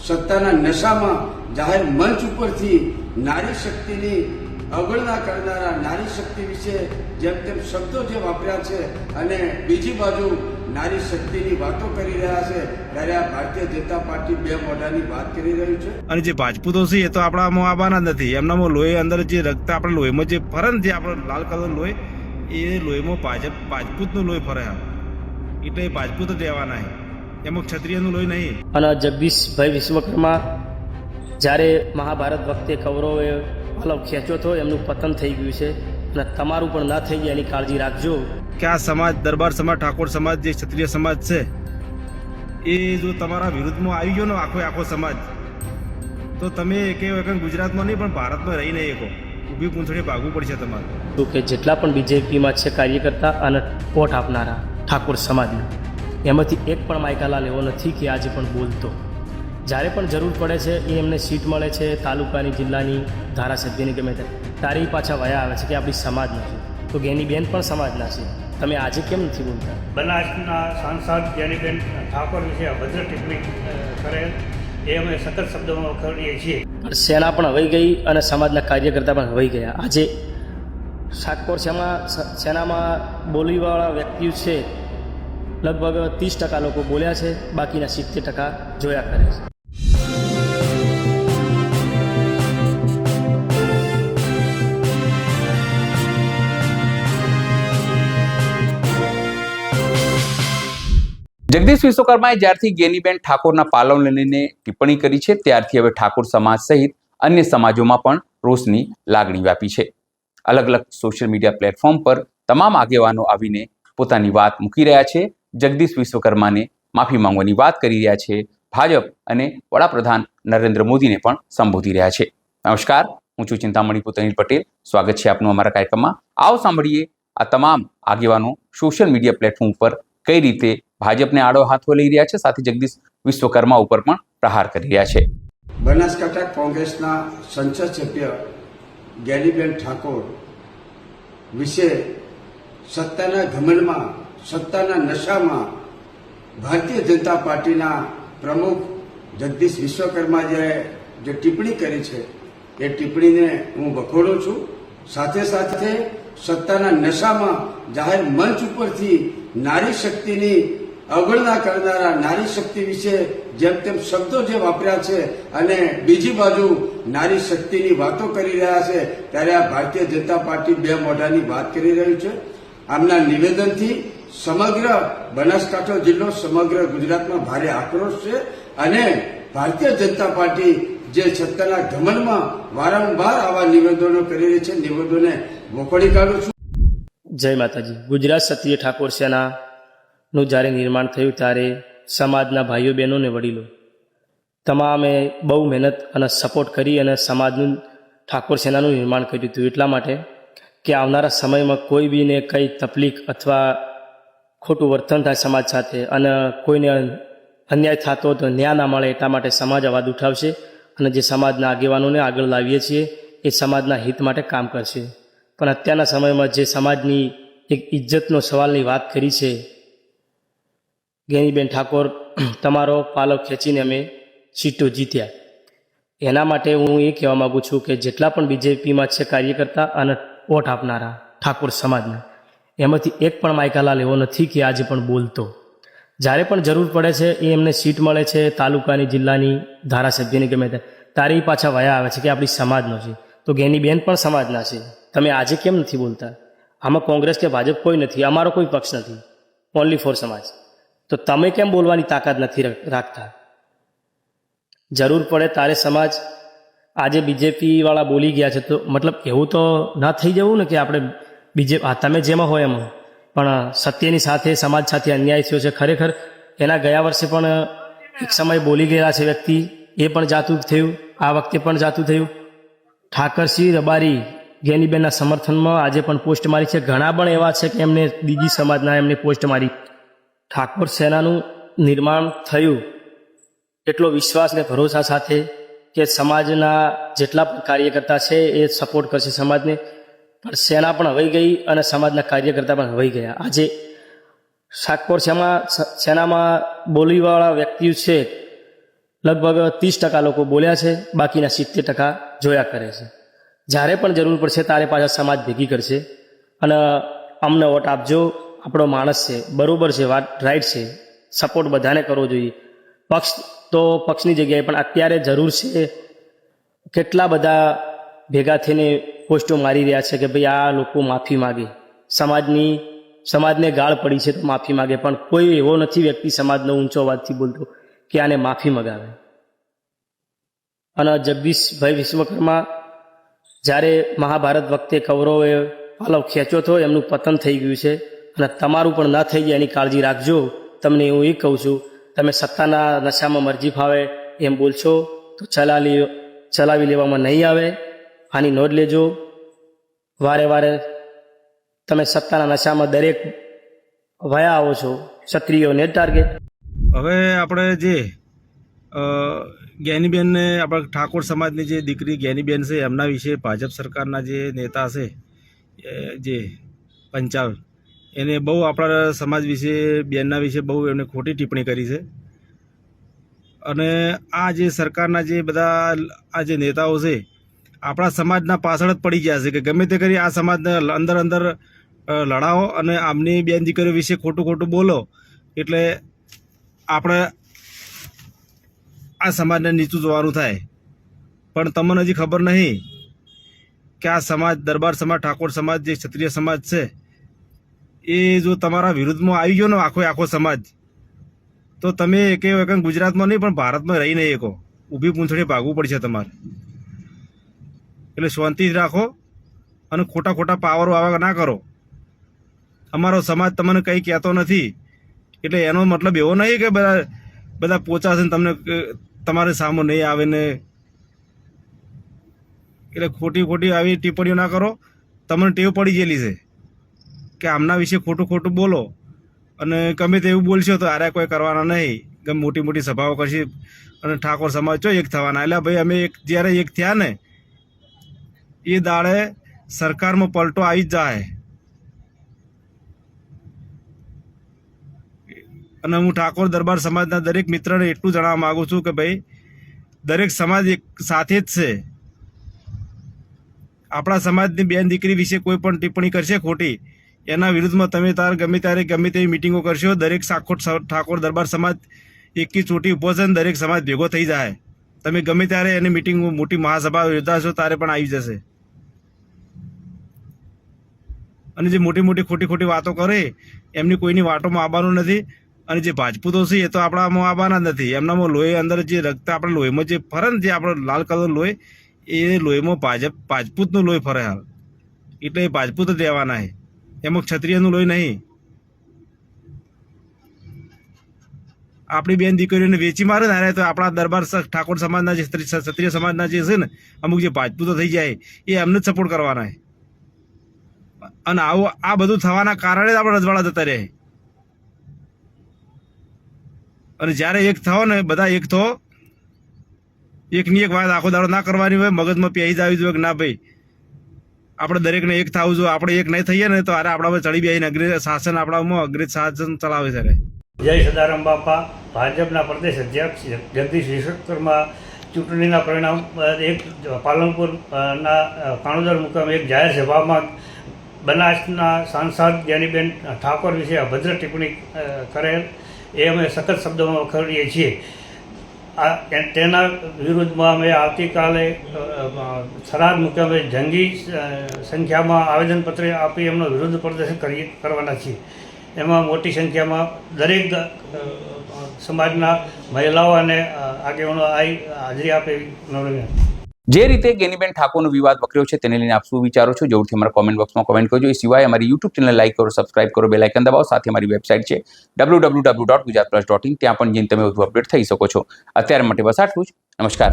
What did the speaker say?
સત્તાના નશામાં જાહેર મંચ ઉપરથી નારી શક્તિની અવગણના કરનારા નારી શક્તિ વિશે જેમ તેમ શબ્દો જે વાપર્યા છે અને બીજી બાજુ નારી શક્તિની વાતો કરી રહ્યા છે ત્યારે આ ભારતીય જનતા પાર્ટી બે મોઢાની વાત કરી રહ્યું છે. અને જે ભાજપૂતો છે એ તો આપણામાં આવવાના જ નથી. એમનામાં લોહી અંદર જે રક્ત આપણે લોહીમાં જે ફરે ને જે આપણે લાલ કલર લોહી એ લોહીમાં ભાજપૂતનું લોહી ફરે એટલે એ ભાજપૂત જ રહેવાના છે. એમાં ક્ષત્રિયનું લોહી નહીં. અને જગદીશભાઈ વિશ્વકર્મા જ્યારે મહાભારત વખતે કૌરવોએ પાલવ ખેંચ્યો હતો એમનું પતન થઈ ગયું છે અને તમારું પણ ના થઈ જાય એની કાળજી રાખજો. કે આ સમાજ દરબાર સમાજ ઠાકોર સમાજ જે ક્ષત્રિય સમાજ છે એ જો તમારા વિરુદ્ધમાં આવી ગયો ને આખો સમાજ તો તમે એક વખત ગુજરાતમાં નહીં પણ ભારતમાં રહી નહીં શકો. ઊભી પૂંછડીએ ભાગવું પડશે તમારે. તો કે જેટલા પણ બીજેપીમાં છે કાર્યકર્તા અને વોટ આપનારા ઠાકોર સમાજના એમાંથી એક પણ માયકાલાલ એવો નથી કે આજે પણ બોલતો. જ્યારે પણ જરૂર પડે છે એ એમને સીટ મળે છે તાલુકાની જિલ્લાની ધારાસભ્યની ગમે તારી પાછા વયા આવે છે કે આપણી સમાજ નથી. તો ગેનીબેન પણ સમાજના છે. તમે આજે કેમ નથી બોલતા? બનાસના સાંસદ ગેનીબેન ઠાકોર વિશે અભદ્ર ટિપ્પણી કરે એ અમે સખત શબ્દોમાં વખોડીએ છીએ. પણ સેના પણ હવાઈ ગઈ અને સમાજના કાર્યકર્તા પણ હવાઈ ગયા. આજે ઠાકોર સેનામાં બોલીવાળા વ્યક્તિઓ છે લગભગ 30% લોકો બોલ્યા છે, બાકીના 70% જોયા કરે છે. જગદીશ વિશ્વકર્માએ જ્યારથી ગેનીબેન ઠાકોરના પાલવને લઈને ટિપ્પણી કરી છે ત્યારથી હવે ઠાકોર સમાજ સહિત અન્ય સમાજોમાં પણ રોષની લાગણી વ્યાપી છે. અલગ અલગ સોશિયલ મીડિયા પ્લેટફોર્મ પર તમામ આગેવાનો આવીને પોતાની વાત મૂકી રહ્યા છે. જગદીશ વિશ્વકર્માને માફી માંગવાની વાત કરી રહ્યા છે. ભાજપ અને વડાપ્રધાન નરેન્દ્ર મોદીને પણ સંબોધી રહ્યા છે. નમસ્કાર, હું છું ચિંતામણી પુતનીલ પટેલ. સ્વાગત છે આપનું અમારા કાર્યક્રમમાં. આવો સાંભળીએ આ તમામ આગેવાનો સોશિયલ મીડિયા પ્લેટફોર્મ પર કઈ રીતે ભાજપને આડો હાથો લઈ રહ્યા છે, સાથે જગદીશ વિશ્વકર્મા ઉપર પણ પ્રહાર કરી રહ્યા છે. બનાસકાંઠા કોંગ્રેસના સંસદ સભ્ય ગેનીબેન ઠાકોર વિશે સત્તાના ઘમંડમાં સત્તાના નશામાં ભારતીય જનતા પાર્ટીના પ્રમુખ જગદીશ વિશ્વકર્માએ જે ટિપ્પણી કરી છે એ ટિપ્પણીને હું વખોડું છું. સાથે સાથે સત્તાના નશામાં જાહેર મંચ ઉપરથી નારી શક્તિની અવગણના કરનારા નારી શક્તિ વિશે જેમ તેમ શબ્દો જે વાપર્યા છે અને બીજી બાજુ નારી શક્તિની વાતો કરી રહ્યા છે ત્યારે આ ભારતીય જનતા પાર્ટી બે મોઢાની વાત કરી રહ્યું છે. આમના નિવેદનથી સમગ્ર બનાસકાંઠો જિલ્લો સમગ્ર ગુજરાતમાં ભારે આક્રોશ છે અને ભારતીય જનતા પાર્ટી જે સત્તાના ઘમંડમાં વારંવાર આવા નિવેદનો કરી રહી છે, નિવેદનોને વખોડી કાઢું છું. જય માતાજી. ગુજરાત ક્ષત્રિય ઠાકોર સેનાનું જ્યારે નિર્માણ થયું ત્યારે સમાજના ભાઈઓ બહેનો અને વડીલો તમામે બહુ મહેનત અને સપોર્ટ કરી અને સમાજનું ઠાકોર સેનાનું નિર્માણ કર્યું હતું. એટલા માટે કે આવનારા સમયમાં કોઈ બીને કંઈ તકલીફ અથવા ખોટું વર્તન થાય સમાજ સાથે અને કોઈને અન્યાય થતો તો ન્યાય ના મળે એટલા માટે સમાજ અવાજ ઉઠાવશે અને જે સમાજના આગેવાનોને આગળ લાવીએ છીએ એ સમાજના હિત માટે કામ કરશે. પણ અત્યારના સમયમાં જે સમાજની એક ઇજ્જતનો સવાલની વાત કરી છે, ગેનીબેન ઠાકોર તમારો પાલવ ખેંચીને અમે સીટો જીત્યા, એના માટે હું એ કહેવા માગું છું કે જેટલા પણ બીજેપીમાં છે કાર્યકર્તા અને વોટ આપનારા ઠાકોર સમાજના એમાંથી એક પણ માયકાલાલ એવો નથી કે આજે પણ બોલતો. જ્યારે પણ જરૂર પડે છે એ એમને સીટ મળે છે તાલુકાની જિલ્લાની ધારાસભ્યની ગમે તારી પાછા વયા આવે છે કે આપણી સમાજનો છે. તો ગેનીબેન પણ સમાજના છે. તમે આજે કેમ નથી બોલતા? આમાં કોંગ્રેસ કે ભાજપ કોઈ નથી, અમારો કોઈ પક્ષ નથી, ઓનલી ફોર સમાજ. તો તમે કેમ બોલવાની તાકાત નથી રાખતા? જરૂર પડે તારે સમાજ આજે બીજેપીવાળા બોલી ગયા છે તો મતલબ એવું તો ના થઈ જવું ને કે આપણે તમે જેમાં હોય એમાં, પણ સત્યની સાથે સમાજ સાથે અન્યાય થયો છે. ખરેખર એના ગયા વર્ષે પણ એક સમય બોલી ગયેલા છે વ્યક્તિ, એ પણ જાતું થયું, આ વખતે પણ જાતું થયું. ઠાકરસિંહ રબારી ગેનીબેનના સમર્થનમાં આજે પણ પોસ્ટ મારી છે. ઘણા પણ એવા છે કે એમને બીજી સમાજના એમને પોસ્ટ મારી. ઠાકોર સેનાનું નિર્માણ થયું એટલો વિશ્વાસ ને ભરોસા સાથે કે સમાજના જેટલા પણ કાર્યકર્તા છે એ સપોર્ટ કરશે સમાજને. પણ સેના પણ હવાઈ ગઈ અને સમાજના કાર્યકર્તા પણ હવાઈ ગયા. આજે ઠાકોર સેનામાં બોલીવાળા વ્યક્તિઓ છે લગભગ 30% લોકો બોલ્યા છે, બાકીના 70% જોયા કરે છે. જ્યારે પણ જરૂર પડશે ત્યારે પાછા સમાજ ભેગી કરશે અને અમને વોટ આપજો, આપણો માણસ છે, બરાબર છે, વાત રાઈટ છે, સપોર્ટ બધાને કરવો જોઈએ. પક્ષ તો પક્ષની જગ્યાએ પણ અત્યારે જરૂર છે. કેટલા બધા ભેગા થઈને પોસ્ટો મારી રહ્યા છે કે ભાઈ આ લોકો માફી માગે, સમાજને ગાળ પડી છે તો માફી માગે, પણ કોઈ એવો નથી વ્યક્તિ સમાજનો ઊંચો અવાજથી બોલતો કે આને માફી મગાવે. અને જગદીશભાઈ વિશ્વકર્મા જ્યારે મહાભારત વખતે કૌરવોએ પાલવ ખેંચ્યો હતો, એમનું પતન થઈ ગયું છે અને તમારું પણ ન થઈ જાય એની કાળજી રાખજો. તમને હું એ કહું છું, તમે સત્તાના નશામાં મરજી ફાવે એમ બોલશો તો ચલાવી લેવામાં નહીં આવે. આની નોંધ લેજો. વારે વારે તમે સત્તાના નશામાં દરેક વયા આવો છો, ક્ષત્રિયોને ટાર્ગેટ. હવે આપણે જે જ્ઞાનીબેનને આપણા ઠાકોર સમાજની જે દીકરી જ્ઞાનીબેન છે એમના વિશે ભાજપ સરકારના જે નેતા છે જે પંચાલ, એને બહુ આપણા સમાજ વિશે બેનના વિશે બહુ એમને ખોટી ટિપ્પણી કરી છે. અને આ જે સરકારના જે બધા આ જે નેતાઓ છે આપણા સમાજના પાછળ જ પડી ગયા છે કે ગમે તે કરી આ સમાજને અંદર લડાવો અને આમની બેન દીકરીઓ વિશે ખોટું બોલો એટલે આપણે આ સમાજને નીચું જોવાનું થાય. પણ તમને હજી ખબર નહીં કે આ સમાજ દરબાર સમાજ, ઠાકોર સમાજ, જે ક્ષત્રિય સમાજ છે એ જો તમારા વિરુદ્ધમાં આવી ગયો ને આખો સમાજ, તો તમે એકે વખત ગુજરાતમાં નહીં પણ ભારતમાં રહી નહીં શકો. ઊભી પૂંછડી ભાગવું પડશે તમારે. એટલે શાંતિ રાખો અને ખોટા પાવરો આવા ના કરો. અમારો સમાજ તમને કંઈ કહેતો નથી એટલે એનો મતલબ એવો નહીં કે બધા પોચા છે ને તમને તમારે સામો નહીં આવે ને. એટલે ખોટી આવી ટિપ્પણીઓ ના કરો. તમને ટેવ પડી ગયેલી છે કે આમના વિશે ખોટું બોલો અને ગમે તે એવું બોલશો તો આરે કોઈ કરવાના નહીં. ગમે મોટી સભાઓ કરશે અને ઠાકોર સમાજ ચો એક થવાના. એટલે ભાઈ અમે જ્યારે એક થયા ને એ દાડે સરકારમાં પલટો આવી જ જાય. અને હું ઠાકોર દરબાર સમાજના દરેક મિત્રને એટલું જણાવવા માગું છું કે ભાઈ દરેક સમાજ એક સાથે જ છે. આપણા સમાજની બેન દીકરી વિશે કોઈ પણ ટિપ્પણી કરશે ખોટી, એના વિરુદ્ધમાં તમે ગમે તેવી મિટિંગો કરશો. દરેક ઠાકોર દરબાર સમાજ એકી ચોટી ઉભો છે ને દરેક સમાજ ભેગો થઈ જાય. તમે ગમે ત્યારે એની મિટિંગ મોટી મહાસભા યોજાશો ત્યારે પણ આવી જશે. અને જે મોટી ખોટી વાતો કરે એમની કોઈની વાતોમાં આવવાનું નથી. અને જે ભાજપૂતો છે એ તો આપણામાં આવવાના જ નથી. એમનામાં લોહી અંદર જે રક્ત આપણા લોહીમાં જે ફરે ને, જે આપણો લાલ કલર લોહી, એ લોહીમાં ભાજપૂતનું લોહી ફરે હાલ. એટલે એ ભાજપૂત જ રહેવાના છે, એમાં ક્ષત્રિયનું લોહી નહીં. આપણી બેન દીકરીઓને વેચી મારે ને તો આપણા દરબાર ઠાકોર સમાજના જે ક્ષત્રિય સમાજના જે છે ને અમુક જે ભાજપૂતો થઈ જાય એ એમને જ સપોર્ટ કરવાના છે. અને આ બધું થવાના કારણે જ આપણે રજવાડા જતા રહે. અને જ્યારે એક થાવ ને બધા એક થો, એકની એક વાત આખો દાડો ના કરવાની હોય, મગજમાં પહેરી જ આવી જોઈએ કે ના ભાઈ આપણે દરેકને એક થવું જોઈએ. આપણે એક નહીં થઈએ ને તો આરે આપણા પર ચડી બેસીને અંગ્રેજ શાસન આપણામાં અંગ્રેજ શાસન ચલાવે છે. જય સદારામ બાપા. ભાજપના પ્રદેશ અધ્યક્ષ જગદીશ વિશ્વકર્મા ચૂંટણીના પરિણામ એક પાલનપુરના કાણોદર મુકામે એક જાહેર સભામાં બનાસના સાંસદ જ્ઞાનીબેન ઠાકોર વિશે અભદ્ર ટિપ્પણી કરેલ એ અમે સખત શબ્દોમાં વખોડીએ છીએ. તેના વિરુદ્ધમાં અમે આવતીકાલે થરાદ મુકામે જંગી સંખ્યામાં આવેદનપત્ર આપી એમનો વિરોધ પ્રદર્શન કરવાના છીએ. એમાં મોટી સંખ્યામાં દરેક સમાજના મહિલાઓ અને આગેવાનો હાજરી આપે. જે રીતે જ્ઞાનીબેન ઠાકોરનો વિવાદ વકર્યો છે તેને લઈને આપ શું વિચારો છો જરૂરથી અમારા કોમેન્ટ બોક્સમાં કોમેન્ટ કરજો. એ સિવાય અમારી યુટ્યુબ ચેનલ લાઈક કરો, સબસ્ક્રાઇબ કરો, બેલ આઇકન દબાવો. સાથે અમારી વેબસાઇટ છે www.gujaratplus.in, ત્યાં પણ જઈને તમે વધુ અપડેટ થઈ શકો છો. અત્યારે માટે બસ આટલું જ. નમસ્કાર.